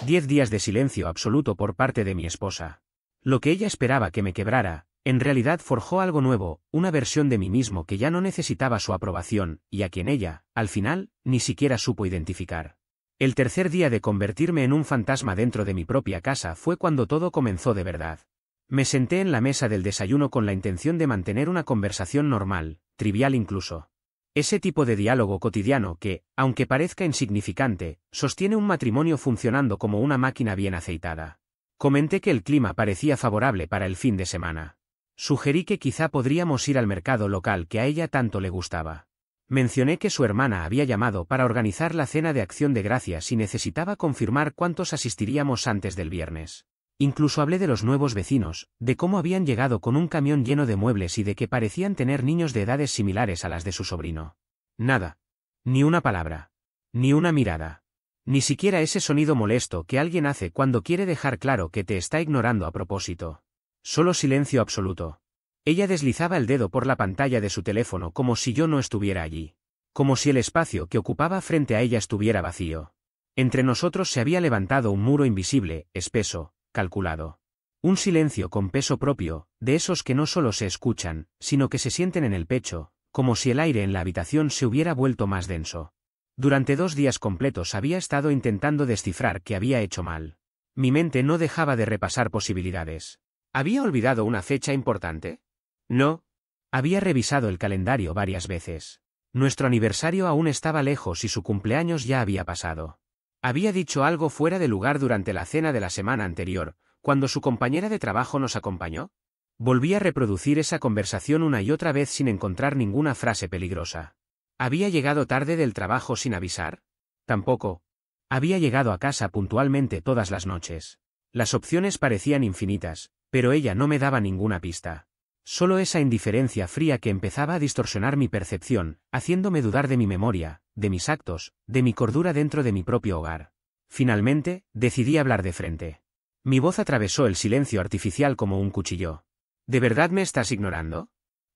10 días de silencio absoluto por parte de mi esposa. Lo que ella esperaba que me quebrara, en realidad forjó algo nuevo, una versión de mí mismo que ya no necesitaba su aprobación, y a quien ella, al final, ni siquiera supo identificar. El tercer día de convertirme en un fantasma dentro de mi propia casa fue cuando todo comenzó de verdad. Me senté en la mesa del desayuno con la intención de mantener una conversación normal, trivial incluso. Ese tipo de diálogo cotidiano que, aunque parezca insignificante, sostiene un matrimonio funcionando como una máquina bien aceitada. Comenté que el clima parecía favorable para el fin de semana. Sugerí que quizá podríamos ir al mercado local que a ella tanto le gustaba. Mencioné que su hermana había llamado para organizar la cena de Acción de Gracias y necesitaba confirmar cuántos asistiríamos antes del viernes. Incluso hablé de los nuevos vecinos, de cómo habían llegado con un camión lleno de muebles y de que parecían tener niños de edades similares a las de su sobrino. Nada. Ni una palabra. Ni una mirada. Ni siquiera ese sonido molesto que alguien hace cuando quiere dejar claro que te está ignorando a propósito. Solo silencio absoluto. Ella deslizaba el dedo por la pantalla de su teléfono como si yo no estuviera allí. Como si el espacio que ocupaba frente a ella estuviera vacío. Entre nosotros se había levantado un muro invisible, espeso, calculado. Un silencio con peso propio, de esos que no solo se escuchan, sino que se sienten en el pecho, como si el aire en la habitación se hubiera vuelto más denso. Durante 2 días completos había estado intentando descifrar qué había hecho mal. Mi mente no dejaba de repasar posibilidades. ¿Había olvidado una fecha importante? No. Había revisado el calendario varias veces. Nuestro aniversario aún estaba lejos y su cumpleaños ya había pasado. Había dicho algo fuera de lugar durante la cena de la semana anterior, cuando su compañera de trabajo nos acompañó. Volví a reproducir esa conversación una y otra vez sin encontrar ninguna frase peligrosa. ¿Había llegado tarde del trabajo sin avisar? Tampoco. Había llegado a casa puntualmente todas las noches. Las opciones parecían infinitas, pero ella no me daba ninguna pista. Solo esa indiferencia fría que empezaba a distorsionar mi percepción, haciéndome dudar de mi memoria, de mis actos, de mi cordura dentro de mi propio hogar. Finalmente, decidí hablar de frente. Mi voz atravesó el silencio artificial como un cuchillo. ¿De verdad me estás ignorando?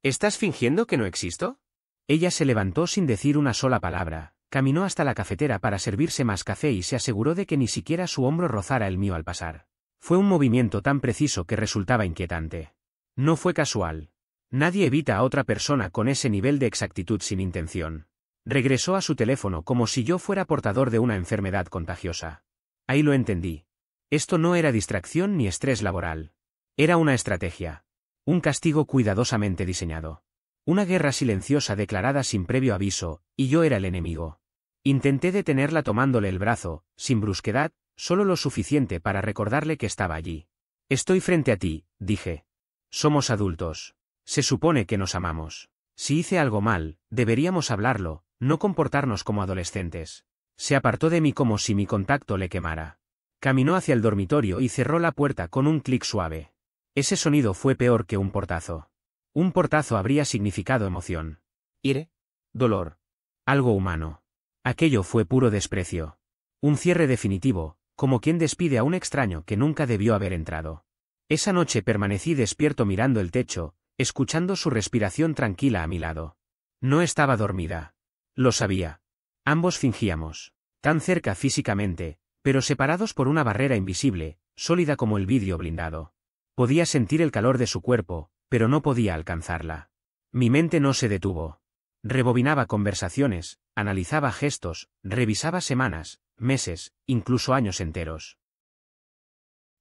¿Estás fingiendo que no existo? Ella se levantó sin decir una sola palabra, caminó hasta la cafetera para servirse más café y se aseguró de que ni siquiera su hombro rozara el mío al pasar. Fue un movimiento tan preciso que resultaba inquietante. No fue casual. Nadie evita a otra persona con ese nivel de exactitud sin intención. Regresó a su teléfono como si yo fuera portador de una enfermedad contagiosa. Ahí lo entendí. Esto no era distracción ni estrés laboral. Era una estrategia. Un castigo cuidadosamente diseñado. Una guerra silenciosa declarada sin previo aviso, y yo era el enemigo. Intenté detenerla tomándole el brazo, sin brusquedad, solo lo suficiente para recordarle que estaba allí. Estoy frente a ti, dije. Somos adultos. Se supone que nos amamos. Si hice algo mal, deberíamos hablarlo, no comportarnos como adolescentes. Se apartó de mí como si mi contacto le quemara. Caminó hacia el dormitorio y cerró la puerta con un clic suave. Ese sonido fue peor que un portazo. Un portazo habría significado emoción. Ire. Dolor. Algo humano. Aquello fue puro desprecio. Un cierre definitivo, como quien despide a un extraño que nunca debió haber entrado. Esa noche permanecí despierto mirando el techo, escuchando su respiración tranquila a mi lado. No estaba dormida. Lo sabía. Ambos fingíamos. Tan cerca físicamente, pero separados por una barrera invisible, sólida como el vidrio blindado. Podía sentir el calor de su cuerpo, pero no podía alcanzarla. Mi mente no se detuvo. Rebobinaba conversaciones, analizaba gestos, revisaba semanas, meses, incluso años enteros.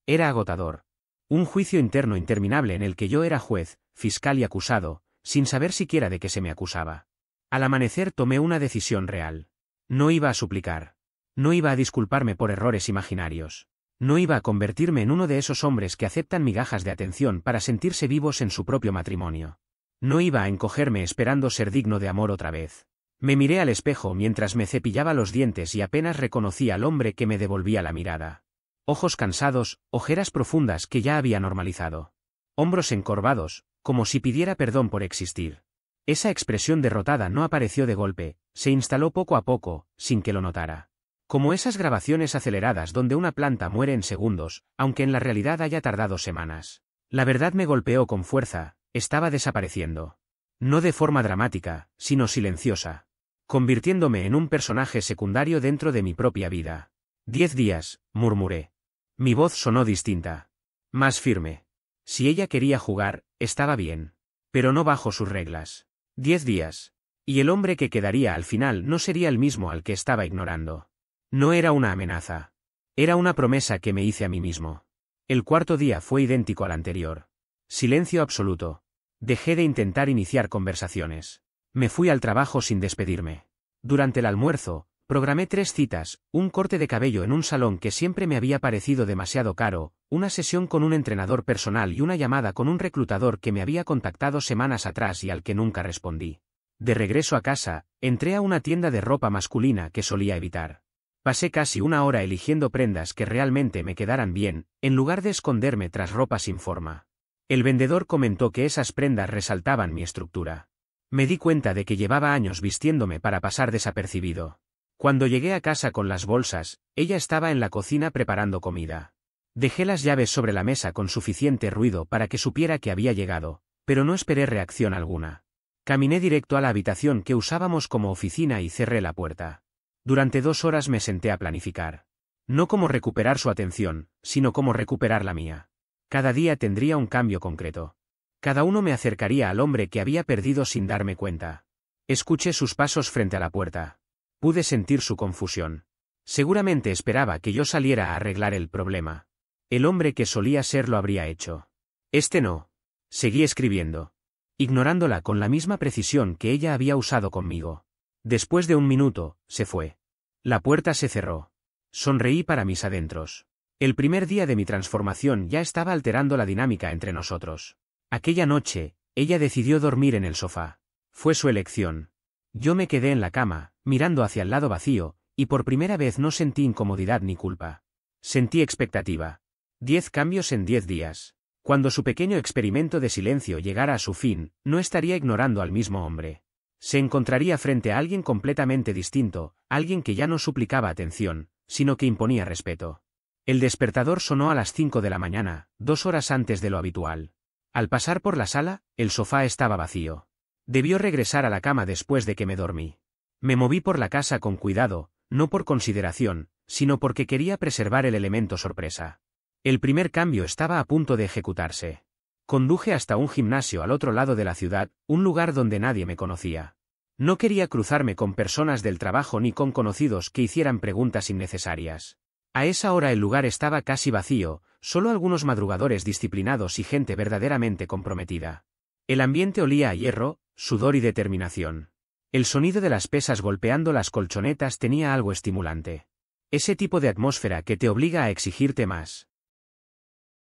Era agotador. Un juicio interno interminable en el que yo era juez, fiscal y acusado, sin saber siquiera de qué se me acusaba. Al amanecer tomé una decisión real. No iba a suplicar. No iba a disculparme por errores imaginarios. No iba a convertirme en uno de esos hombres que aceptan migajas de atención para sentirse vivos en su propio matrimonio. No iba a encogerme esperando ser digno de amor otra vez. Me miré al espejo mientras me cepillaba los dientes y apenas reconocí al hombre que me devolvía la mirada. Ojos cansados, ojeras profundas que ya había normalizado. Hombros encorvados, como si pidiera perdón por existir. Esa expresión derrotada no apareció de golpe, se instaló poco a poco, sin que lo notara. Como esas grabaciones aceleradas donde una planta muere en segundos, aunque en la realidad haya tardado semanas. La verdad me golpeó con fuerza, estaba desapareciendo. No de forma dramática, sino silenciosa. Convirtiéndome en un personaje secundario dentro de mi propia vida. 10 días, murmuré. Mi voz sonó distinta. Más firme. Si ella quería jugar, estaba bien. Pero no bajo sus reglas. 10 días. Y el hombre que quedaría al final no sería el mismo al que estaba ignorando. No era una amenaza. Era una promesa que me hice a mí mismo. El cuarto día fue idéntico al anterior. Silencio absoluto. Dejé de intentar iniciar conversaciones. Me fui al trabajo sin despedirme. Durante el almuerzo, programé 3 citas, un corte de cabello en un salón que siempre me había parecido demasiado caro, una sesión con un entrenador personal y una llamada con un reclutador que me había contactado semanas atrás y al que nunca respondí. De regreso a casa, entré a una tienda de ropa masculina que solía evitar. Pasé casi una hora eligiendo prendas que realmente me quedaran bien, en lugar de esconderme tras ropa sin forma. El vendedor comentó que esas prendas resaltaban mi estructura. Me di cuenta de que llevaba años vistiéndome para pasar desapercibido. Cuando llegué a casa con las bolsas, ella estaba en la cocina preparando comida. Dejé las llaves sobre la mesa con suficiente ruido para que supiera que había llegado, pero no esperé reacción alguna. Caminé directo a la habitación que usábamos como oficina y cerré la puerta. Durante 2 horas me senté a planificar. No cómo recuperar su atención, sino cómo recuperar la mía. Cada día tendría un cambio concreto. Cada uno me acercaría al hombre que había perdido sin darme cuenta. Escuché sus pasos frente a la puerta. Pude sentir su confusión. Seguramente esperaba que yo saliera a arreglar el problema. El hombre que solía ser lo habría hecho. Este no. Seguí escribiendo. Ignorándola con la misma precisión que ella había usado conmigo. Después de 1 minuto, se fue. La puerta se cerró. Sonreí para mis adentros. El primer día de mi transformación ya estaba alterando la dinámica entre nosotros. Aquella noche, ella decidió dormir en el sofá. Fue su elección. Yo me quedé en la cama, mirando hacia el lado vacío, y por primera vez no sentí incomodidad ni culpa. Sentí expectativa. 10 cambios en 10 días. Cuando su pequeño experimento de silencio llegara a su fin, no estaría ignorando al mismo hombre. Se encontraría frente a alguien completamente distinto, alguien que ya no suplicaba atención, sino que imponía respeto. El despertador sonó a las 5 de la mañana, 2 horas antes de lo habitual. Al pasar por la sala, el sofá estaba vacío. Debió regresar a la cama después de que me dormí. Me moví por la casa con cuidado, no por consideración, sino porque quería preservar el elemento sorpresa. El primer cambio estaba a punto de ejecutarse. Conduje hasta un gimnasio al otro lado de la ciudad, un lugar donde nadie me conocía. No quería cruzarme con personas del trabajo ni con conocidos que hicieran preguntas innecesarias. A esa hora el lugar estaba casi vacío, solo algunos madrugadores disciplinados y gente verdaderamente comprometida. El ambiente olía a hierro, sudor y determinación. El sonido de las pesas golpeando las colchonetas tenía algo estimulante. Ese tipo de atmósfera que te obliga a exigirte más.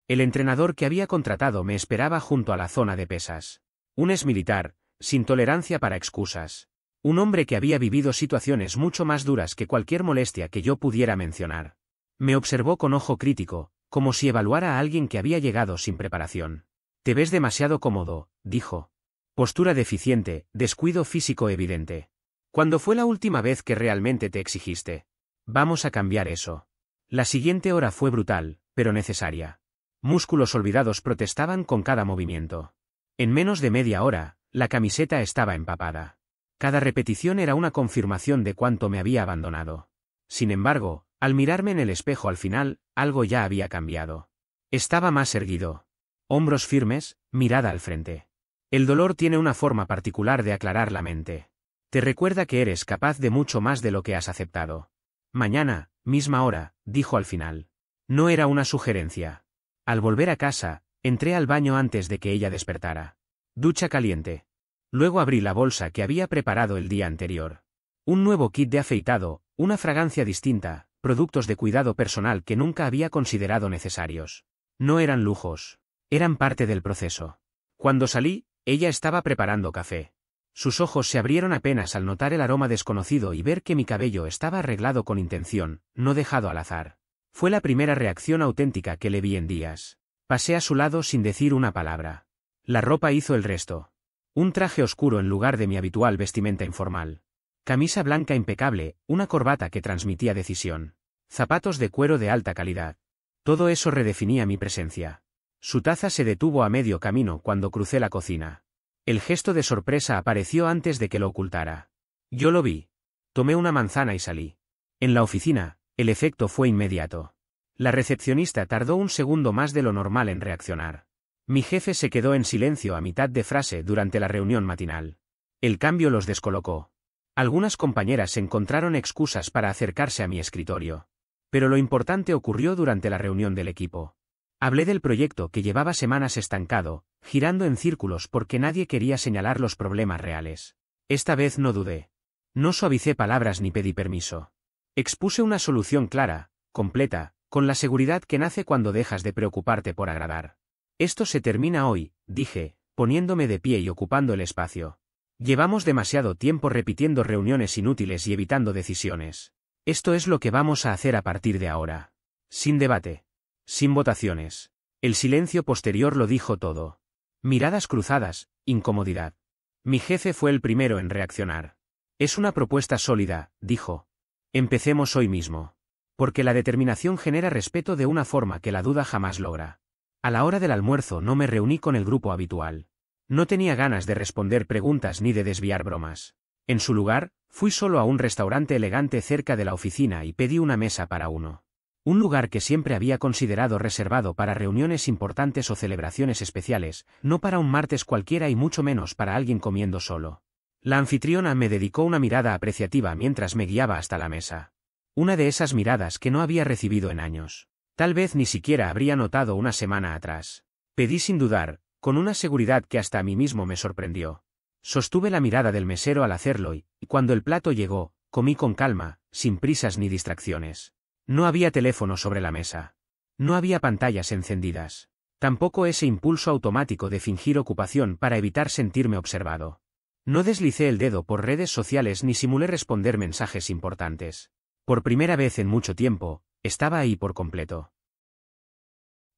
El entrenador que había contratado me esperaba junto a la zona de pesas. Un exmilitar, sin tolerancia para excusas. Un hombre que había vivido situaciones mucho más duras que cualquier molestia que yo pudiera mencionar. Me observó con ojo crítico, como si evaluara a alguien que había llegado sin preparación. «Te ves demasiado cómodo», dijo. «Postura deficiente, descuido físico evidente. ¿Cuándo fue la última vez que realmente te exigiste? Vamos a cambiar eso». La siguiente hora fue brutal, pero necesaria. Músculos olvidados protestaban con cada movimiento. En menos de media hora, la camiseta estaba empapada. Cada repetición era una confirmación de cuánto me había abandonado. Sin embargo, al mirarme en el espejo al final, algo ya había cambiado. Estaba más erguido. Hombros firmes, mirada al frente. El dolor tiene una forma particular de aclarar la mente. Te recuerda que eres capaz de mucho más de lo que has aceptado. Mañana, misma hora, dijo al final. No era una sugerencia. Al volver a casa, entré al baño antes de que ella despertara. Ducha caliente. Luego abrí la bolsa que había preparado el día anterior. Un nuevo kit de afeitado, una fragancia distinta, productos de cuidado personal que nunca había considerado necesarios. No eran lujos. Eran parte del proceso. Cuando salí, ella estaba preparando café. Sus ojos se abrieron apenas al notar el aroma desconocido y ver que mi cabello estaba arreglado con intención, no dejado al azar. Fue la primera reacción auténtica que le vi en días. Pasé a su lado sin decir una palabra. La ropa hizo el resto. Un traje oscuro en lugar de mi habitual vestimenta informal. Camisa blanca impecable, una corbata que transmitía decisión. Zapatos de cuero de alta calidad. Todo eso redefinía mi presencia. Su taza se detuvo a medio camino cuando crucé la cocina. El gesto de sorpresa apareció antes de que lo ocultara. Yo lo vi. Tomé una manzana y salí. En la oficina, El efecto fue inmediato. La recepcionista tardó un segundo más de lo normal en reaccionar. Mi jefe se quedó en silencio a mitad de frase durante la reunión matinal. El cambio los descolocó. Algunas compañeras encontraron excusas para acercarse a mi escritorio. Pero lo importante ocurrió durante la reunión del equipo. Hablé del proyecto que llevaba semanas estancado, girando en círculos porque nadie quería señalar los problemas reales. Esta vez no dudé. No suavicé palabras ni pedí permiso. Expuse una solución clara, completa, con la seguridad que nace cuando dejas de preocuparte por agradar. Esto se termina hoy, dije, poniéndome de pie y ocupando el espacio. Llevamos demasiado tiempo repitiendo reuniones inútiles y evitando decisiones. Esto es lo que vamos a hacer a partir de ahora. Sin debate. Sin votaciones. El silencio posterior lo dijo todo. Miradas cruzadas, incomodidad. Mi jefe fue el primero en reaccionar. Es una propuesta sólida, dijo. Empecemos hoy mismo. Porque la determinación genera respeto de una forma que la duda jamás logra. A la hora del almuerzo no me reuní con el grupo habitual. No tenía ganas de responder preguntas ni de desviar bromas. En su lugar, fui solo a un restaurante elegante cerca de la oficina y pedí una mesa para uno. Un lugar que siempre había considerado reservado para reuniones importantes o celebraciones especiales, no para un martes cualquiera y mucho menos para alguien comiendo solo. La anfitriona me dedicó una mirada apreciativa mientras me guiaba hasta la mesa. Una de esas miradas que no había recibido en años. Tal vez ni siquiera habría notado una semana atrás. Pedí sin dudar, con una seguridad que hasta a mí mismo me sorprendió. Sostuve la mirada del mesero al hacerlo y, cuando el plato llegó, comí con calma, sin prisas ni distracciones. No había teléfono sobre la mesa. No había pantallas encendidas. Tampoco ese impulso automático de fingir ocupación para evitar sentirme observado. No deslicé el dedo por redes sociales ni simulé responder mensajes importantes. Por primera vez en mucho tiempo, estaba ahí por completo.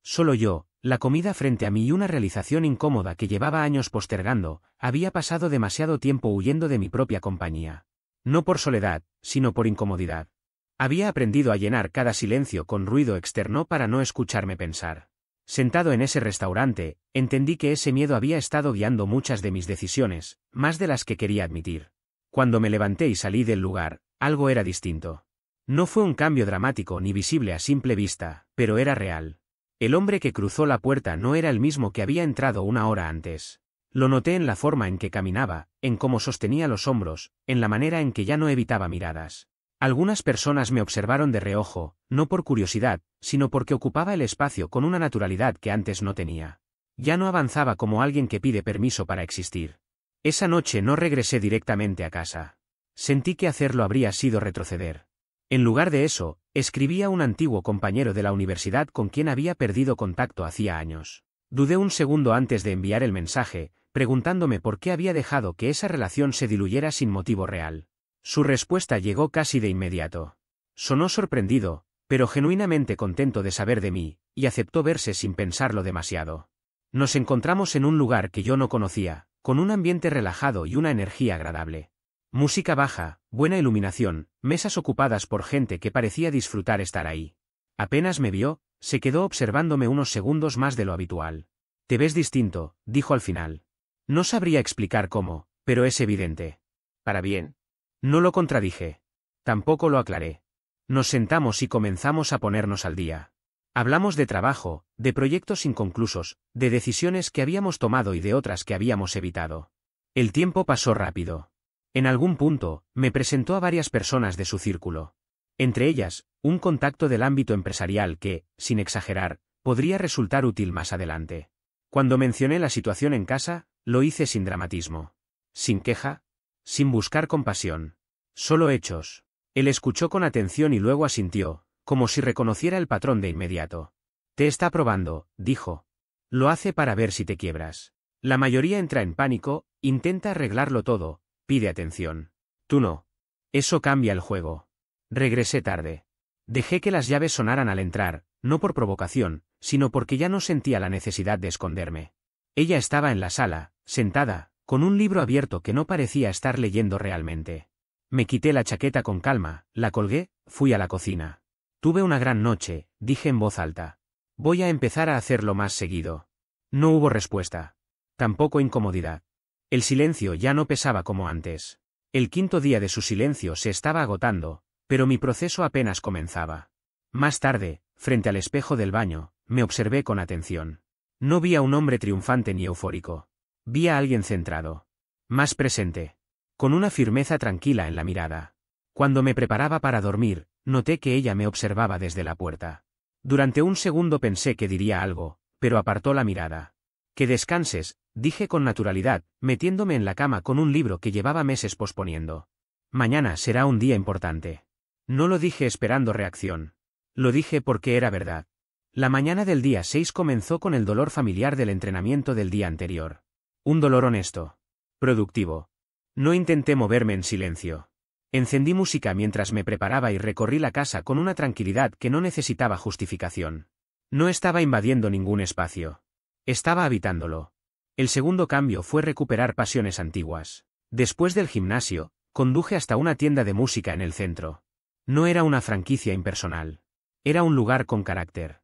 Solo yo, la comida frente a mí y una realización incómoda que llevaba años postergando, había pasado demasiado tiempo huyendo de mi propia compañía. No por soledad, sino por incomodidad. Había aprendido a llenar cada silencio con ruido externo para no escucharme pensar. Sentado en ese restaurante, entendí que ese miedo había estado guiando muchas de mis decisiones, más de las que quería admitir. Cuando me levanté y salí del lugar, algo era distinto. No fue un cambio dramático ni visible a simple vista, pero era real. El hombre que cruzó la puerta no era el mismo que había entrado una hora antes. Lo noté en la forma en que caminaba, en cómo sostenía los hombros, en la manera en que ya no evitaba miradas. Algunas personas me observaron de reojo, no por curiosidad, sino porque ocupaba el espacio con una naturalidad que antes no tenía. Ya no avanzaba como alguien que pide permiso para existir. Esa noche no regresé directamente a casa. Sentí que hacerlo habría sido retroceder. En lugar de eso, escribí a un antiguo compañero de la universidad con quien había perdido contacto hacía años. Dudé un segundo antes de enviar el mensaje, preguntándome por qué había dejado que esa relación se diluyera sin motivo real. Su respuesta llegó casi de inmediato. Sonó sorprendido, pero genuinamente contento de saber de mí, y aceptó verse sin pensarlo demasiado. Nos encontramos en un lugar que yo no conocía, con un ambiente relajado y una energía agradable. Música baja, buena iluminación, mesas ocupadas por gente que parecía disfrutar estar ahí. Apenas me vio, se quedó observándome unos segundos más de lo habitual. «Te ves distinto», dijo al final. No sabría explicar cómo, pero es evidente. «¿Para bien?». No lo contradije. Tampoco lo aclaré. Nos sentamos y comenzamos a ponernos al día. Hablamos de trabajo, de proyectos inconclusos, de decisiones que habíamos tomado y de otras que habíamos evitado. El tiempo pasó rápido. En algún punto, me presentó a varias personas de su círculo. Entre ellas, un contacto del ámbito empresarial que, sin exagerar, podría resultar útil más adelante. Cuando mencioné la situación en casa, lo hice sin dramatismo. Sin queja. Sin buscar compasión. Solo hechos. Él escuchó con atención y luego asintió, como si reconociera el patrón de inmediato. «Te está probando», dijo. «Lo hace para ver si te quiebras. La mayoría entra en pánico, intenta arreglarlo todo, pide atención. Tú no. Eso cambia el juego». Regresé tarde. Dejé que las llaves sonaran al entrar, no por provocación, sino porque ya no sentía la necesidad de esconderme. Ella estaba en la sala, sentada, con un libro abierto que no parecía estar leyendo realmente. Me quité la chaqueta con calma, la colgué, fui a la cocina. «Tuve una gran noche», dije en voz alta. «Voy a empezar a hacerlo más seguido». No hubo respuesta. Tampoco incomodidad. El silencio ya no pesaba como antes. El quinto día de su silencio se estaba agotando, Pero mi proceso apenas comenzaba. Más tarde, frente al espejo del baño, me observé con atención. No vi a un hombre triunfante ni eufórico. Vi a alguien centrado. Más presente. Con una firmeza tranquila en la mirada. Cuando me preparaba para dormir, noté que ella me observaba desde la puerta. Durante un segundo pensé que diría algo, pero apartó la mirada. Que descanses, dije con naturalidad, metiéndome en la cama con un libro que llevaba meses posponiendo. Mañana será un día importante. No lo dije esperando reacción. Lo dije porque era verdad. La mañana del día 6 comenzó con el dolor familiar del entrenamiento del día anterior. Un dolor honesto. Productivo. No intenté moverme en silencio. Encendí música mientras me preparaba y recorrí la casa con una tranquilidad que no necesitaba justificación. No estaba invadiendo ningún espacio. Estaba habitándolo. El segundo cambio fue recuperar pasiones antiguas. Después del gimnasio, conduje hasta una tienda de música en el centro. No era una franquicia impersonal. Era un lugar con carácter.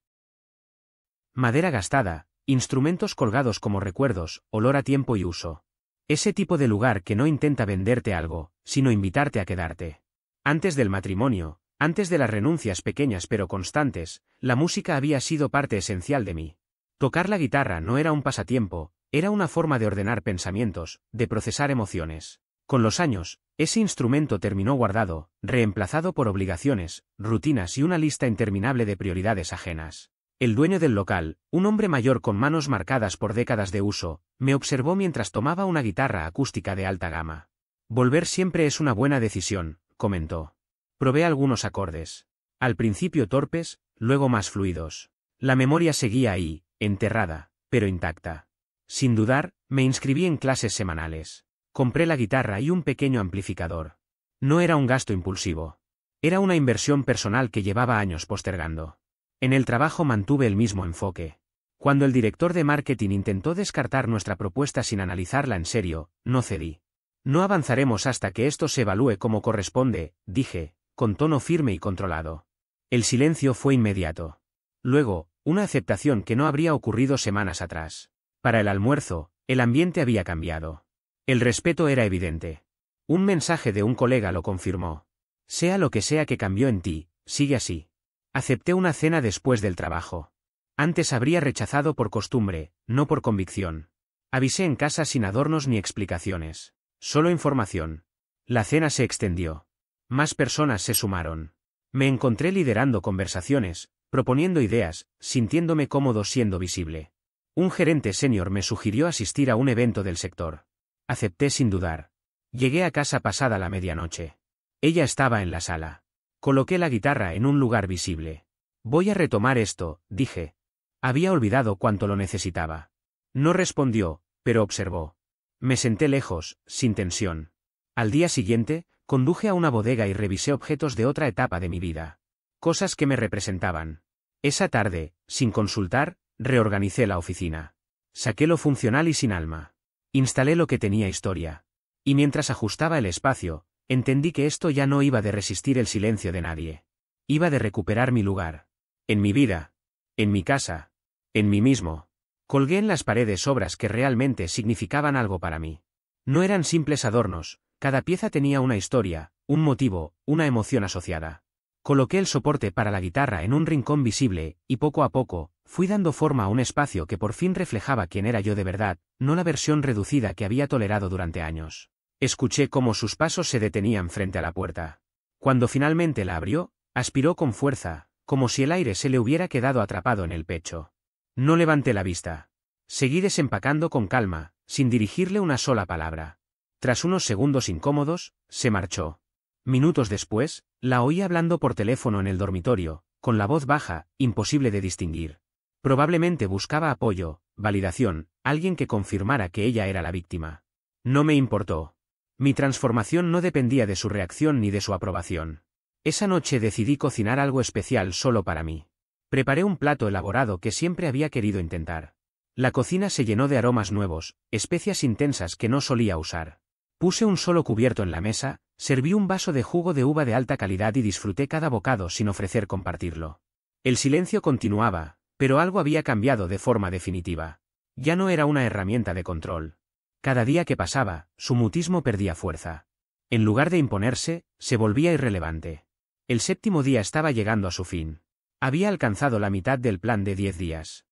Madera gastada, instrumentos colgados como recuerdos, olor a tiempo y uso. Ese tipo de lugar que no intenta venderte algo, sino invitarte a quedarte. Antes del matrimonio, antes de las renuncias pequeñas pero constantes, la música había sido parte esencial de mí. Tocar la guitarra no era un pasatiempo, era una forma de ordenar pensamientos, de procesar emociones. Con los años, ese instrumento terminó guardado, reemplazado por obligaciones, rutinas y una lista interminable de prioridades ajenas. El dueño del local, un hombre mayor con manos marcadas por décadas de uso, me observó mientras tomaba una guitarra acústica de alta gama. Volver siempre es una buena decisión, comentó. Probé algunos acordes. Al principio torpes, luego más fluidos. La memoria seguía ahí, enterrada, pero intacta. Sin dudar, me inscribí en clases semanales. Compré la guitarra y un pequeño amplificador. No era un gasto impulsivo. Era una inversión personal que llevaba años postergando. En el trabajo mantuve el mismo enfoque. Cuando el director de marketing intentó descartar nuestra propuesta sin analizarla en serio, no cedí. No avanzaremos hasta que esto se evalúe como corresponde, dije, con tono firme y controlado. El silencio fue inmediato. Luego, una aceptación que no habría ocurrido semanas atrás. Para el almuerzo, el ambiente había cambiado. El respeto era evidente. Un mensaje de un colega lo confirmó. Sea lo que sea que cambió en ti, sigue así. Acepté una cena después del trabajo. Antes habría rechazado por costumbre, no por convicción. Avisé en casa sin adornos ni explicaciones. Solo información. La cena se extendió. Más personas se sumaron. Me encontré liderando conversaciones, proponiendo ideas, sintiéndome cómodo siendo visible. Un gerente senior me sugirió asistir a un evento del sector. Acepté sin dudar. Llegué a casa pasada la medianoche. Ella estaba en la sala. Coloqué la guitarra en un lugar visible. Voy a retomar esto, dije. Había olvidado cuánto lo necesitaba. No respondió, pero observó. Me senté lejos, sin tensión. Al día siguiente, conduje a una bodega y revisé objetos de otra etapa de mi vida. Cosas que me representaban. Esa tarde, sin consultar, reorganicé la oficina. Saqué lo funcional y sin alma. Instalé lo que tenía historia. Y mientras ajustaba el espacio, entendí que esto ya no iba de resistir el silencio de nadie. Iba de recuperar mi lugar. En mi vida. En mi casa. En mí mismo. Colgué en las paredes obras que realmente significaban algo para mí. No eran simples adornos, cada pieza tenía una historia, un motivo, una emoción asociada. Coloqué el soporte para la guitarra en un rincón visible, y poco a poco, fui dando forma a un espacio que por fin reflejaba quién era yo de verdad, no la versión reducida que había tolerado durante años. Escuché cómo sus pasos se detenían frente a la puerta. Cuando finalmente la abrió, aspiró con fuerza, como si el aire se le hubiera quedado atrapado en el pecho. No levanté la vista. Seguí desempacando con calma, sin dirigirle una sola palabra. Tras unos segundos incómodos, se marchó. Minutos después, la oí hablando por teléfono en el dormitorio, con la voz baja, imposible de distinguir. Probablemente buscaba apoyo, validación, alguien que confirmara que ella era la víctima. No me importó. Mi transformación no dependía de su reacción ni de su aprobación. Esa noche decidí cocinar algo especial solo para mí. Preparé un plato elaborado que siempre había querido intentar. La cocina se llenó de aromas nuevos, especias intensas que no solía usar. Puse un solo cubierto en la mesa, serví un vaso de jugo de uva de alta calidad y disfruté cada bocado sin ofrecer compartirlo. El silencio continuaba, pero algo había cambiado de forma definitiva. Ya no era una herramienta de control. Cada día que pasaba, su mutismo perdía fuerza. En lugar de imponerse, se volvía irrelevante. El 7º día estaba llegando a su fin. Había alcanzado la mitad del plan de 10 días.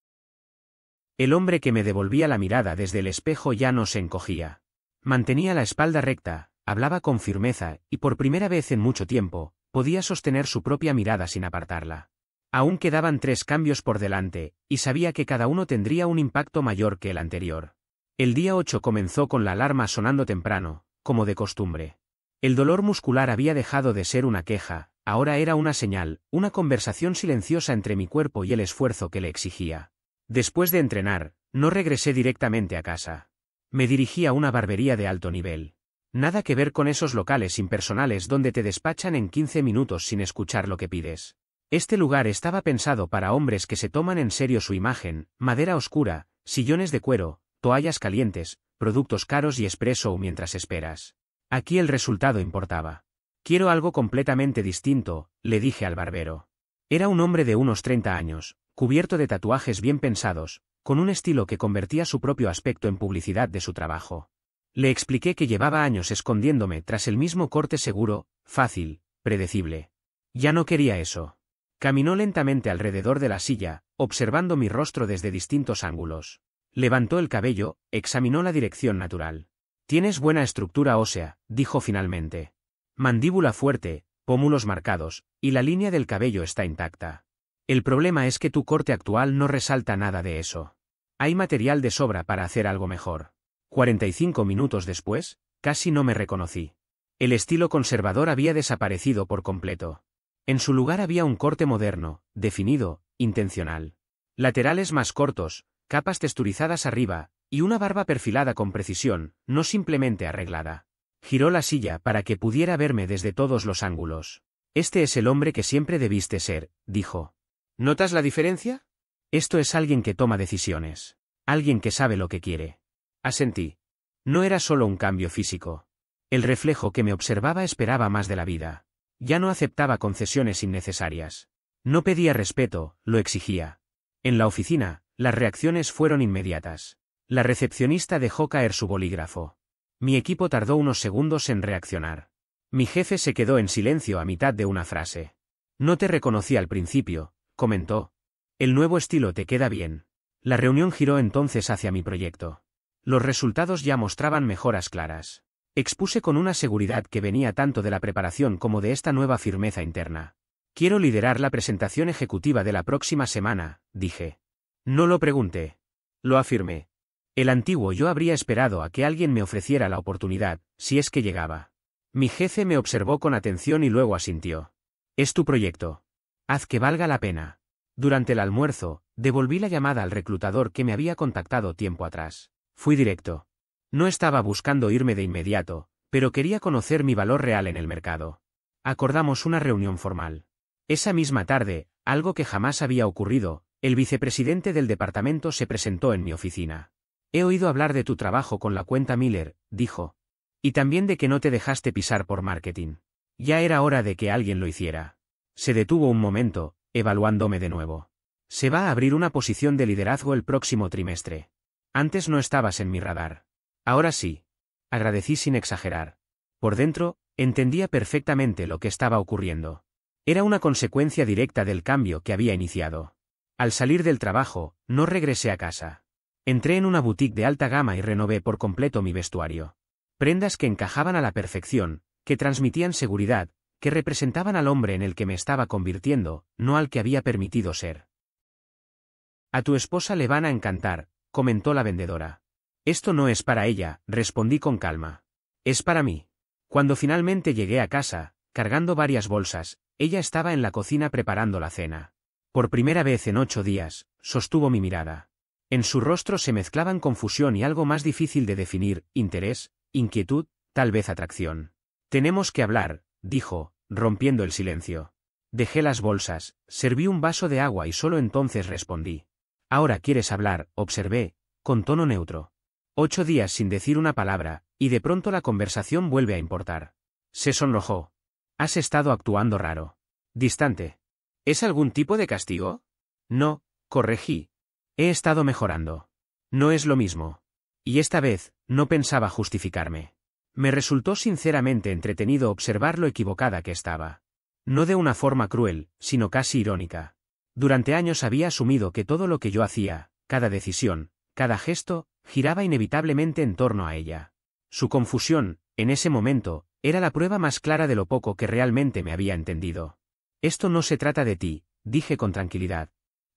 El hombre que me devolvía la mirada desde el espejo ya no se encogía. Mantenía la espalda recta, hablaba con firmeza, y por primera vez en mucho tiempo, podía sostener su propia mirada sin apartarla. Aún quedaban 3 cambios por delante, y sabía que cada uno tendría un impacto mayor que el anterior. El día 8 comenzó con la alarma sonando temprano, como de costumbre. El dolor muscular había dejado de ser una queja, ahora era una señal, una conversación silenciosa entre mi cuerpo y el esfuerzo que le exigía. Después de entrenar, no regresé directamente a casa. Me dirigí a una barbería de alto nivel. Nada que ver con esos locales impersonales donde te despachan en 15 minutos sin escuchar lo que pides. Este lugar estaba pensado para hombres que se toman en serio su imagen, madera oscura, sillones de cuero, toallas calientes, productos caros y espresso mientras esperas. Aquí el resultado importaba. Quiero algo completamente distinto, le dije al barbero. Era un hombre de unos 30 años, cubierto de tatuajes bien pensados, con un estilo que convertía su propio aspecto en publicidad de su trabajo. Le expliqué que llevaba años escondiéndome tras el mismo corte seguro, fácil, predecible. Ya no quería eso. Caminó lentamente alrededor de la silla, observando mi rostro desde distintos ángulos. Levantó el cabello, examinó la dirección natural. Tienes buena estructura ósea, dijo finalmente. Mandíbula fuerte, pómulos marcados, y la línea del cabello está intacta. El problema es que tu corte actual no resalta nada de eso. Hay material de sobra para hacer algo mejor. 45 minutos después, casi no me reconocí. El estilo conservador había desaparecido por completo. En su lugar había un corte moderno, definido, intencional. Laterales más cortos, capas texturizadas arriba, y una barba perfilada con precisión, no simplemente arreglada. Giró la silla para que pudiera verme desde todos los ángulos. Este es el hombre que siempre debiste ser, dijo. ¿Notas la diferencia? Esto es alguien que toma decisiones. Alguien que sabe lo que quiere. Asentí. No era solo un cambio físico. El reflejo que me observaba esperaba más de la vida. Ya no aceptaba concesiones innecesarias. No pedía respeto, lo exigía. En la oficina, las reacciones fueron inmediatas. La recepcionista dejó caer su bolígrafo. Mi equipo tardó unos segundos en reaccionar. Mi jefe se quedó en silencio a mitad de una frase. No te reconocí al principio, comentó. El nuevo estilo te queda bien. La reunión giró entonces hacia mi proyecto. Los resultados ya mostraban mejoras claras. Expuse con una seguridad que venía tanto de la preparación como de esta nueva firmeza interna. Quiero liderar la presentación ejecutiva de la próxima semana, dije. No lo pregunté. Lo afirmé. El antiguo yo habría esperado a que alguien me ofreciera la oportunidad, si es que llegaba. Mi jefe me observó con atención y luego asintió. Es tu proyecto. Haz que valga la pena. Durante el almuerzo, devolví la llamada al reclutador que me había contactado tiempo atrás. Fui directo. No estaba buscando irme de inmediato, pero quería conocer mi valor real en el mercado. Acordamos una reunión formal. Esa misma tarde, algo que jamás había ocurrido, el vicepresidente del departamento se presentó en mi oficina. He oído hablar de tu trabajo con la cuenta Miller, dijo. Y también de que no te dejaste pisar por marketing. Ya era hora de que alguien lo hiciera. Se detuvo un momento, evaluándome de nuevo. Se va a abrir una posición de liderazgo el próximo trimestre. Antes no estabas en mi radar. Ahora sí. Agradecí sin exagerar. Por dentro, entendía perfectamente lo que estaba ocurriendo. Era una consecuencia directa del cambio que había iniciado. Al salir del trabajo, no regresé a casa. Entré en una boutique de alta gama y renové por completo mi vestuario. Prendas que encajaban a la perfección, que transmitían seguridad, que representaban al hombre en el que me estaba convirtiendo, no al que había permitido ser. A tu esposa le van a encantar, comentó la vendedora. Esto no es para ella, respondí con calma. Es para mí. Cuando finalmente llegué a casa, cargando varias bolsas, ella estaba en la cocina preparando la cena. Por primera vez en 8 días, sostuvo mi mirada. En su rostro se mezclaban confusión y algo más difícil de definir, interés, inquietud, tal vez atracción. Tenemos que hablar, dijo, rompiendo el silencio. Dejé las bolsas, serví un vaso de agua y solo entonces respondí. Ahora quieres hablar, observé, con tono neutro. 8 días sin decir una palabra, y de pronto la conversación vuelve a importar. Se sonrojó. Has estado actuando raro. Distante. ¿Es algún tipo de castigo? No, corregí. He estado mejorando. No es lo mismo. Y esta vez, no pensaba justificarme. Me resultó sinceramente entretenido observar lo equivocada que estaba. No de una forma cruel, sino casi irónica. Durante años había asumido que todo lo que yo hacía, cada decisión, cada gesto, giraba inevitablemente en torno a ella. Su confusión, en ese momento, era la prueba más clara de lo poco que realmente me había entendido. Esto no se trata de ti, dije con tranquilidad.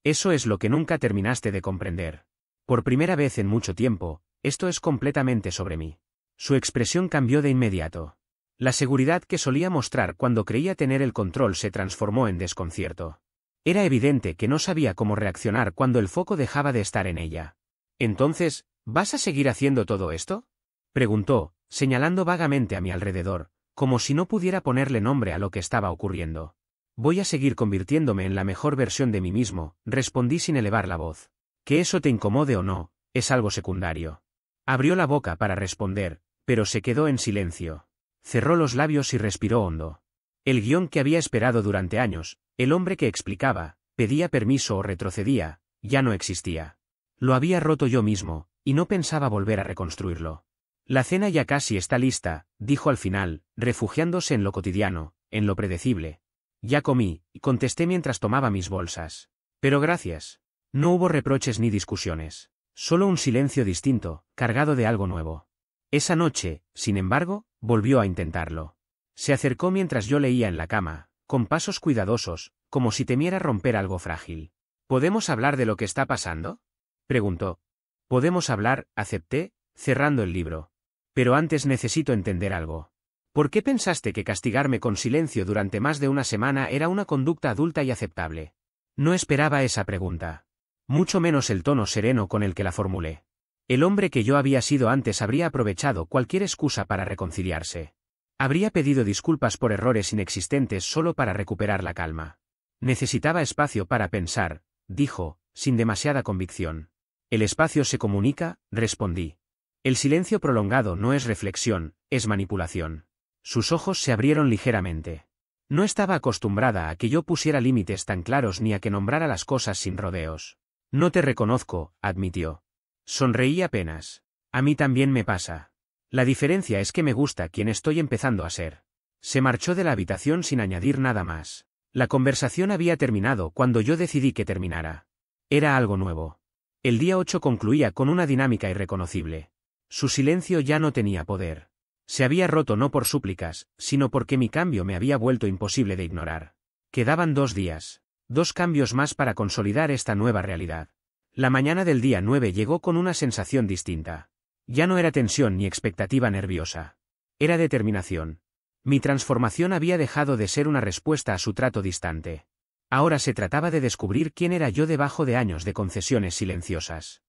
Eso es lo que nunca terminaste de comprender. Por primera vez en mucho tiempo, esto es completamente sobre mí. Su expresión cambió de inmediato. La seguridad que solía mostrar cuando creía tener el control se transformó en desconcierto. Era evidente que no sabía cómo reaccionar cuando el foco dejaba de estar en ella. Entonces, ¿vas a seguir haciendo todo esto?, preguntó, señalando vagamente a mi alrededor, como si no pudiera ponerle nombre a lo que estaba ocurriendo. Voy a seguir convirtiéndome en la mejor versión de mí mismo, respondí sin elevar la voz. Que eso te incomode o no, es algo secundario. Abrió la boca para responder, pero se quedó en silencio. Cerró los labios y respiró hondo. El guión que había esperado durante años, el hombre que explicaba, pedía permiso o retrocedía, ya no existía. Lo había roto yo mismo, y no pensaba volver a reconstruirlo. La cena ya casi está lista, dijo al final, refugiándose en lo cotidiano, en lo predecible. Ya comí, contesté mientras tomaba mis bolsas. Pero gracias. No hubo reproches ni discusiones. Solo un silencio distinto, cargado de algo nuevo. Esa noche, sin embargo, volvió a intentarlo. Se acercó mientras yo leía en la cama, con pasos cuidadosos, como si temiera romper algo frágil. ¿Podemos hablar de lo que está pasando?, preguntó. Podemos hablar, acepté, cerrando el libro. Pero antes necesito entender algo. ¿Por qué pensaste que castigarme con silencio durante más de una semana era una conducta adulta y aceptable? No esperaba esa pregunta. Mucho menos el tono sereno con el que la formulé. El hombre que yo había sido antes habría aprovechado cualquier excusa para reconciliarse. Habría pedido disculpas por errores inexistentes solo para recuperar la calma. Necesitaba espacio para pensar, dijo, sin demasiada convicción. El espacio se comunica, respondí. El silencio prolongado no es reflexión, es manipulación. Sus ojos se abrieron ligeramente. No estaba acostumbrada a que yo pusiera límites tan claros ni a que nombrara las cosas sin rodeos. No te reconozco, admitió. Sonreí apenas. A mí también me pasa. La diferencia es que me gusta quien estoy empezando a ser. Se marchó de la habitación sin añadir nada más. La conversación había terminado cuando yo decidí que terminara. Era algo nuevo. El día 8 concluía con una dinámica irreconocible. Su silencio ya no tenía poder. Se había roto no por súplicas, sino porque mi cambio me había vuelto imposible de ignorar. Quedaban 2 días. 2 cambios más para consolidar esta nueva realidad. La mañana del día 9 llegó con una sensación distinta. Ya no era tensión ni expectativa nerviosa. Era determinación. Mi transformación había dejado de ser una respuesta a su trato distante. Ahora se trataba de descubrir quién era yo debajo de años de concesiones silenciosas.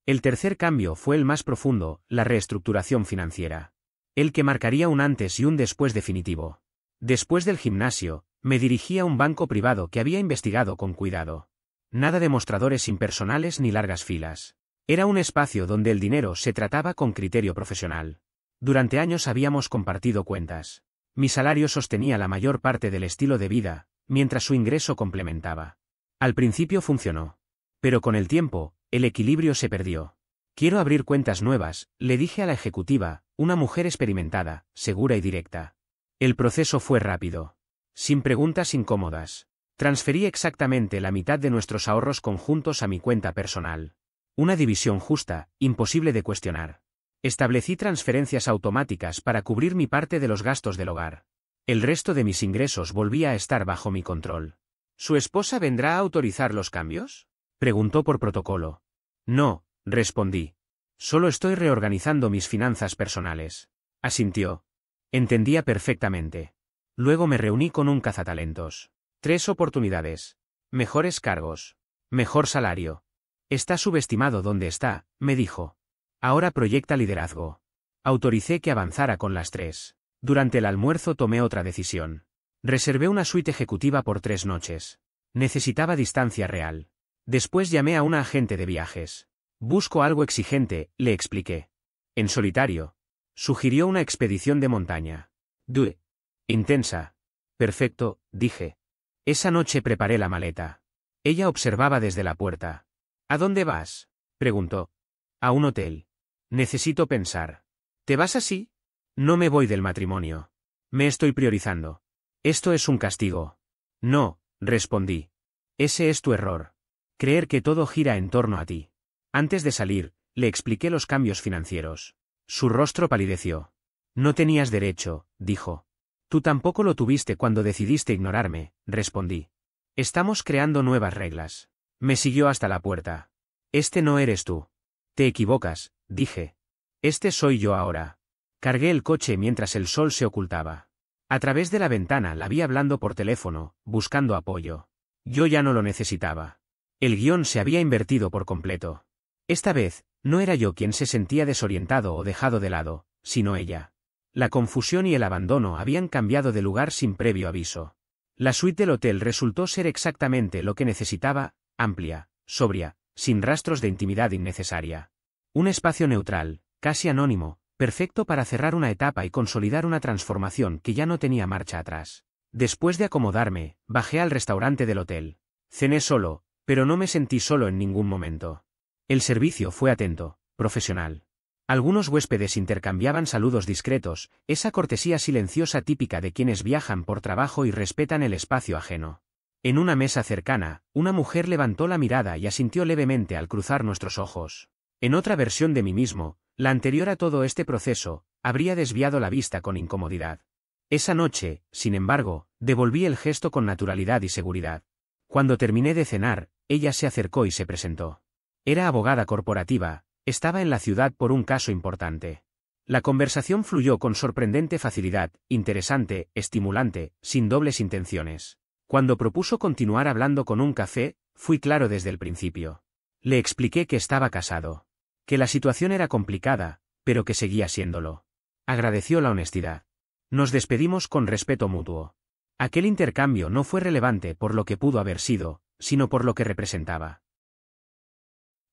El tercer cambio fue el más profundo, la reestructuración financiera. El que marcaría un antes y un después definitivo. Después del gimnasio, me dirigí a un banco privado que había investigado con cuidado. Nada de mostradores impersonales ni largas filas. Era un espacio donde el dinero se trataba con criterio profesional. Durante años habíamos compartido cuentas. Mi salario sostenía la mayor parte del estilo de vida, mientras su ingreso complementaba. Al principio funcionó. Pero con el tiempo, el equilibrio se perdió. Quiero abrir cuentas nuevas, le dije a la ejecutiva, una mujer experimentada, segura y directa. El proceso fue rápido. Sin preguntas incómodas. Transferí exactamente la mitad de nuestros ahorros conjuntos a mi cuenta personal. Una división justa, imposible de cuestionar. Establecí transferencias automáticas para cubrir mi parte de los gastos del hogar. El resto de mis ingresos volvía a estar bajo mi control. ¿Su esposa vendrá a autorizar los cambios?, preguntó por protocolo. No, respondí. Solo estoy reorganizando mis finanzas personales. Asintió. Entendía perfectamente. Luego me reuní con un cazatalentos. 3 oportunidades. Mejores cargos. Mejor salario. Está subestimado donde está, me dijo. Ahora proyecta liderazgo. Autoricé que avanzara con las 3. Durante el almuerzo tomé otra decisión. Reservé una suite ejecutiva por 3 noches. Necesitaba distancia real. Después llamé a una agente de viajes. Busco algo exigente, le expliqué. En solitario. Sugirió una expedición de montaña. Intensa. Perfecto, dije. Esa noche preparé la maleta. Ella observaba desde la puerta. ¿A dónde vas?, preguntó. A un hotel. Necesito pensar. ¿Te vas así? No me voy del matrimonio. Me estoy priorizando. Esto es un castigo. No, respondí. Ese es tu error. Creer que todo gira en torno a ti. Antes de salir, le expliqué los cambios financieros. Su rostro palideció. No tenías derecho, dijo. Tú tampoco lo tuviste cuando decidiste ignorarme, respondí. Estamos creando nuevas reglas. Me siguió hasta la puerta. Este no eres tú. Te equivocas, dije. Este soy yo ahora. Cargué el coche mientras el sol se ocultaba. A través de la ventana la vi hablando por teléfono, buscando apoyo. Yo ya no lo necesitaba. El guión se había invertido por completo. Esta vez, no era yo quien se sentía desorientado o dejado de lado, sino ella. La confusión y el abandono habían cambiado de lugar sin previo aviso. La suite del hotel resultó ser exactamente lo que necesitaba, amplia, sobria, sin rastros de intimidad innecesaria. Un espacio neutral, casi anónimo, perfecto para cerrar una etapa y consolidar una transformación que ya no tenía marcha atrás. Después de acomodarme, bajé al restaurante del hotel. Cené solo, pero no me sentí solo en ningún momento. El servicio fue atento, profesional. Algunos huéspedes intercambiaban saludos discretos, esa cortesía silenciosa típica de quienes viajan por trabajo y respetan el espacio ajeno. En una mesa cercana, una mujer levantó la mirada y asintió levemente al cruzar nuestros ojos. En otra versión de mí mismo, la anterior a todo este proceso, habría desviado la vista con incomodidad. Esa noche, sin embargo, devolví el gesto con naturalidad y seguridad. Cuando terminé de cenar, ella se acercó y se presentó. Era abogada corporativa, estaba en la ciudad por un caso importante. La conversación fluyó con sorprendente facilidad, interesante, estimulante, sin dobles intenciones. Cuando propuso continuar hablando con un café, fui claro desde el principio. Le expliqué que estaba casado. Que la situación era complicada, pero que seguía siéndolo. Agradeció la honestidad. Nos despedimos con respeto mutuo. Aquel intercambio no fue relevante por lo que pudo haber sido, sino por lo que representaba.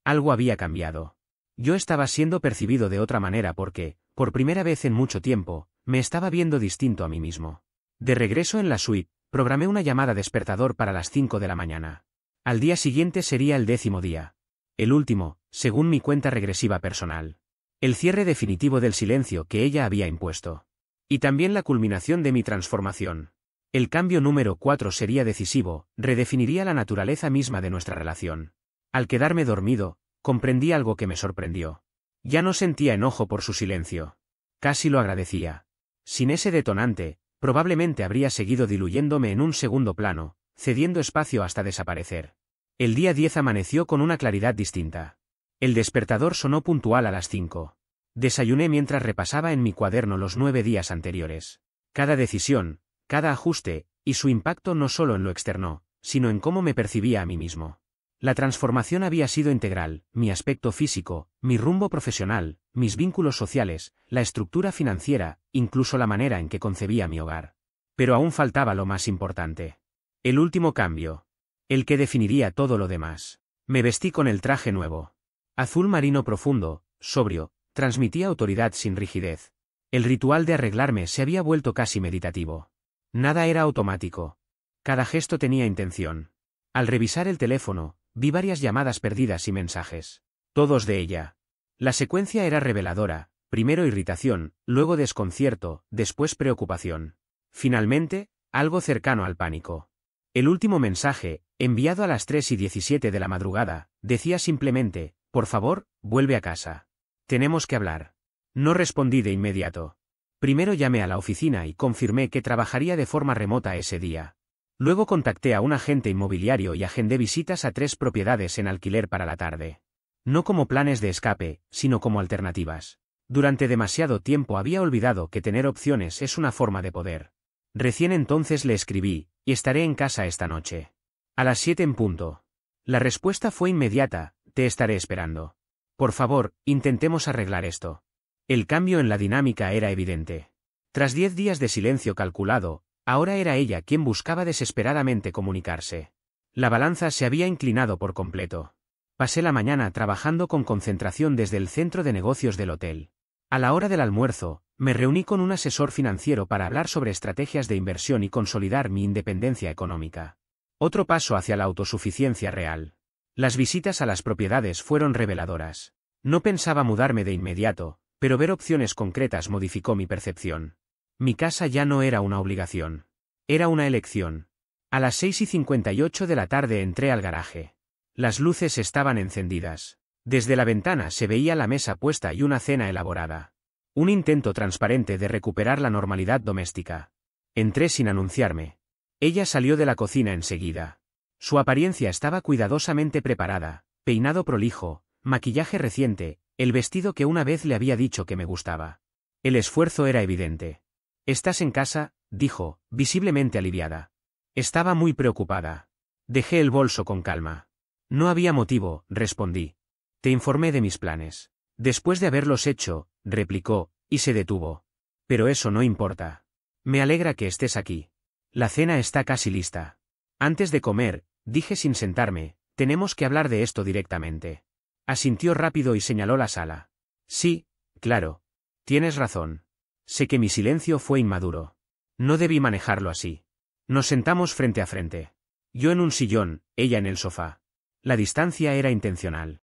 Algo había cambiado. Yo estaba siendo percibido de otra manera porque, por primera vez en mucho tiempo, me estaba viendo distinto a mí mismo. De regreso en la suite, programé una llamada despertador para las 5 de la mañana. Al día siguiente sería el 10º día. El último, según mi cuenta regresiva personal. El cierre definitivo del silencio que ella había impuesto. Y también la culminación de mi transformación. El cambio número 4 sería decisivo, redefiniría la naturaleza misma de nuestra relación. Al quedarme dormido, comprendí algo que me sorprendió. Ya no sentía enojo por su silencio. Casi lo agradecía. Sin ese detonante, probablemente habría seguido diluyéndome en un segundo plano, cediendo espacio hasta desaparecer. El día 10 amaneció con una claridad distinta. El despertador sonó puntual a las 5. Desayuné mientras repasaba en mi cuaderno los 9 días anteriores. Cada decisión, cada ajuste, y su impacto no solo en lo externo, sino en cómo me percibía a mí mismo. La transformación había sido integral, mi aspecto físico, mi rumbo profesional, mis vínculos sociales, la estructura financiera, incluso la manera en que concebía mi hogar. Pero aún faltaba lo más importante. El último cambio. El que definiría todo lo demás. Me vestí con el traje nuevo. Azul marino profundo, sobrio, transmitía autoridad sin rigidez. El ritual de arreglarme se había vuelto casi meditativo. Nada era automático. Cada gesto tenía intención. Al revisar el teléfono, vi varias llamadas perdidas y mensajes. Todos de ella. La secuencia era reveladora, primero irritación, luego desconcierto, después preocupación. Finalmente, algo cercano al pánico. El último mensaje, enviado a las 3:17 de la madrugada, decía simplemente, por favor, vuelve a casa. Tenemos que hablar. No respondí de inmediato. Primero llamé a la oficina y confirmé que trabajaría de forma remota ese día. Luego contacté a un agente inmobiliario y agendé visitas a 3 propiedades en alquiler para la tarde. No como planes de escape, sino como alternativas. Durante demasiado tiempo había olvidado que tener opciones es una forma de poder. Recién entonces le escribí, y estaré en casa esta noche. A las 7 en punto. La respuesta fue inmediata, te estaré esperando. Por favor, intentemos arreglar esto. El cambio en la dinámica era evidente. Tras 10 días de silencio calculado, ahora era ella quien buscaba desesperadamente comunicarse. La balanza se había inclinado por completo. Pasé la mañana trabajando con concentración desde el centro de negocios del hotel. A la hora del almuerzo, me reuní con un asesor financiero para hablar sobre estrategias de inversión y consolidar mi independencia económica. Otro paso hacia la autosuficiencia real. Las visitas a las propiedades fueron reveladoras. No pensaba mudarme de inmediato, pero ver opciones concretas modificó mi percepción. Mi casa ya no era una obligación. Era una elección. A las 6:58 de la tarde entré al garaje. Las luces estaban encendidas. Desde la ventana se veía la mesa puesta y una cena elaborada. Un intento transparente de recuperar la normalidad doméstica. Entré sin anunciarme. Ella salió de la cocina enseguida. Su apariencia estaba cuidadosamente preparada, peinado prolijo, maquillaje reciente, el vestido que una vez le había dicho que me gustaba. El esfuerzo era evidente. «¿Estás en casa?», dijo, visiblemente aliviada. Estaba muy preocupada. Dejé el bolso con calma. «No había motivo», respondí. «Te informé de mis planes». «Después de haberlos hecho», replicó, y se detuvo. «Pero eso no importa. Me alegra que estés aquí. La cena está casi lista. Antes de comer», dije sin sentarme, «tenemos que hablar de esto directamente». Asintió rápido y señaló la sala. «Sí, claro. Tienes razón. Sé que mi silencio fue inmaduro. No debí manejarlo así». Nos sentamos frente a frente. Yo en un sillón, ella en el sofá. La distancia era intencional.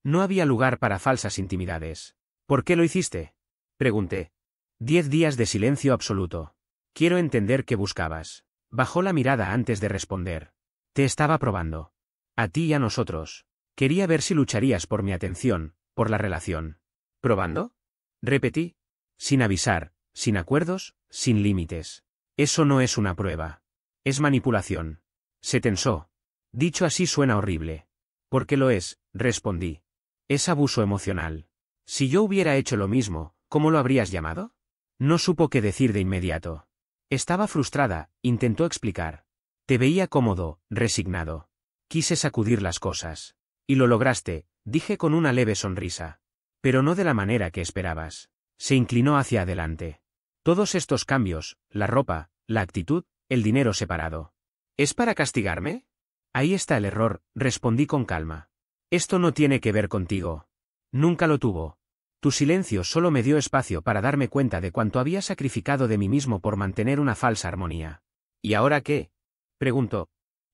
No había lugar para falsas intimidades. «¿Por qué lo hiciste?», pregunté. 10 días de silencio absoluto. «Quiero entender qué buscabas». Bajó la mirada antes de responder. «Te estaba probando. A ti y a nosotros. Quería ver si lucharías por mi atención, por la relación». «¿Probando?», repetí. «Sin avisar, sin acuerdos, sin límites. Eso no es una prueba. Es manipulación». Se tensó. «Dicho así suena horrible». «Porque lo es», respondí. «Es abuso emocional. Si yo hubiera hecho lo mismo, ¿cómo lo habrías llamado?». No supo qué decir de inmediato. Estaba frustrada, intentó explicar. «Te veía cómodo, resignado. Quise sacudir las cosas. Y lo lograste», dije con una leve sonrisa. «Pero no de la manera que esperabas». Se inclinó hacia adelante. «Todos estos cambios, la ropa, la actitud, el dinero separado. ¿Es para castigarme?». «Ahí está el error», respondí con calma. «Esto no tiene que ver contigo. Nunca lo tuvo. Tu silencio solo me dio espacio para darme cuenta de cuánto había sacrificado de mí mismo por mantener una falsa armonía». «¿Y ahora qué?», preguntó.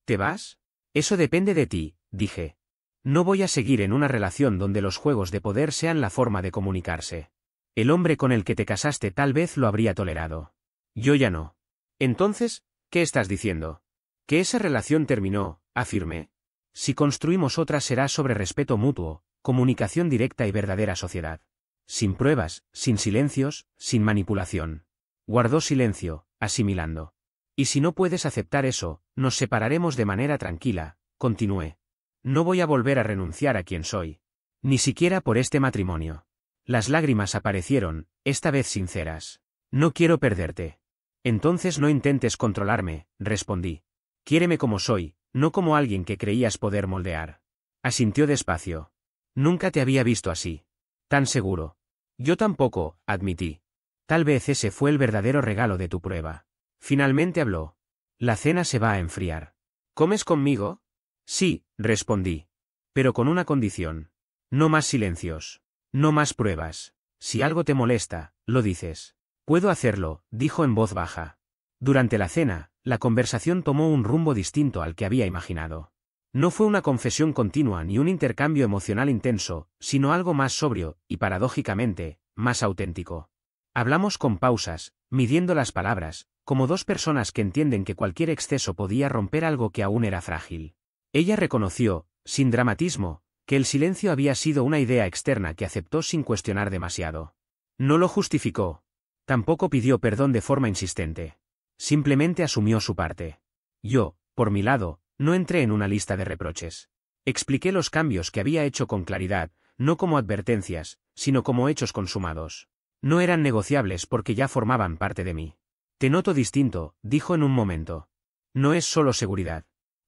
«¿Te vas?». «Eso depende de ti», dije. «No voy a seguir en una relación donde los juegos de poder sean la forma de comunicarse. El hombre con el que te casaste tal vez lo habría tolerado. Yo ya no». «Entonces, ¿qué estás diciendo?». «Que esa relación terminó», afirmé. «Si construimos otra será sobre respeto mutuo, comunicación directa y verdadera sociedad. Sin pruebas, sin silencios, sin manipulación». Guardó silencio, asimilando. «Y si no puedes aceptar eso, nos separaremos de manera tranquila», continué. «No voy a volver a renunciar a quien soy. Ni siquiera por este matrimonio». Las lágrimas aparecieron, esta vez sinceras. «No quiero perderte». «Entonces no intentes controlarme», respondí. «Quiéreme como soy, no como alguien que creías poder moldear». Asintió despacio. «Nunca te había visto así. Tan seguro». «Yo tampoco», admití. «Tal vez ese fue el verdadero regalo de tu prueba». Finalmente habló. «La cena se va a enfriar. ¿Comes conmigo?». «Sí», respondí. «Pero con una condición. No más silencios. No más pruebas. Si algo te molesta, lo dices». «Puedo hacerlo», dijo en voz baja. Durante la cena, la conversación tomó un rumbo distinto al que había imaginado. No fue una confesión continua ni un intercambio emocional intenso, sino algo más sobrio, y paradójicamente, más auténtico. Hablamos con pausas, midiendo las palabras, como dos personas que entienden que cualquier exceso podía romper algo que aún era frágil. Ella reconoció, sin dramatismo, que el silencio había sido una idea externa que aceptó sin cuestionar demasiado. No lo justificó. Tampoco pidió perdón de forma insistente. Simplemente asumió su parte. Yo, por mi lado, no entré en una lista de reproches. Expliqué los cambios que había hecho con claridad, no como advertencias, sino como hechos consumados. No eran negociables porque ya formaban parte de mí. «Te noto distinto», dijo en un momento. «No es solo seguridad.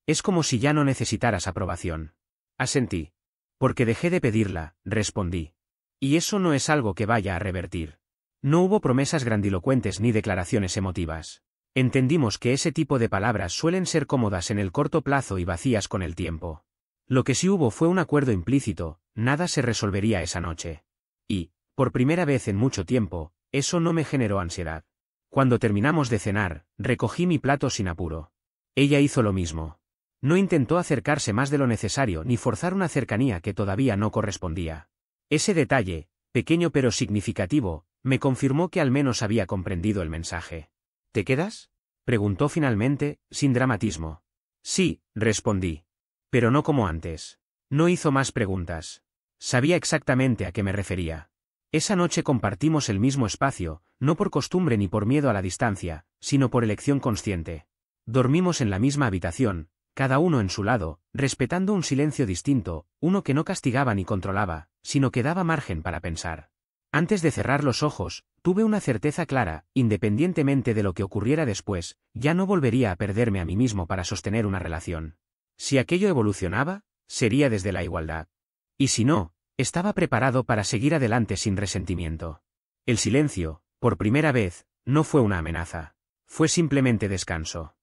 Es como si ya no necesitaras aprobación». Asentí. «Porque dejé de pedirla», respondí. «Y eso no es algo que vaya a revertir». No hubo promesas grandilocuentes ni declaraciones emotivas. Entendimos que ese tipo de palabras suelen ser cómodas en el corto plazo y vacías con el tiempo. Lo que sí hubo fue un acuerdo implícito, nada se resolvería esa noche. Y, por primera vez en mucho tiempo, eso no me generó ansiedad. Cuando terminamos de cenar, recogí mi plato sin apuro. Ella hizo lo mismo. No intentó acercarse más de lo necesario ni forzar una cercanía que todavía no correspondía. Ese detalle, pequeño pero significativo, me confirmó que al menos había comprendido el mensaje. «¿Te quedas?». Preguntó finalmente, sin dramatismo. Sí, respondí. Pero no como antes. No hizo más preguntas. Sabía exactamente a qué me refería. Esa noche compartimos el mismo espacio, no por costumbre ni por miedo a la distancia, sino por elección consciente. Dormimos en la misma habitación, cada uno en su lado, respetando un silencio distinto, uno que no castigaba ni controlaba, sino que daba margen para pensar. Antes de cerrar los ojos, tuve una certeza clara, independientemente de lo que ocurriera después, ya no volvería a perderme a mí mismo para sostener una relación. Si aquello evolucionaba, sería desde la igualdad. Y si no, estaba preparado para seguir adelante sin resentimiento. El silencio, por primera vez, no fue una amenaza. Fue simplemente descanso.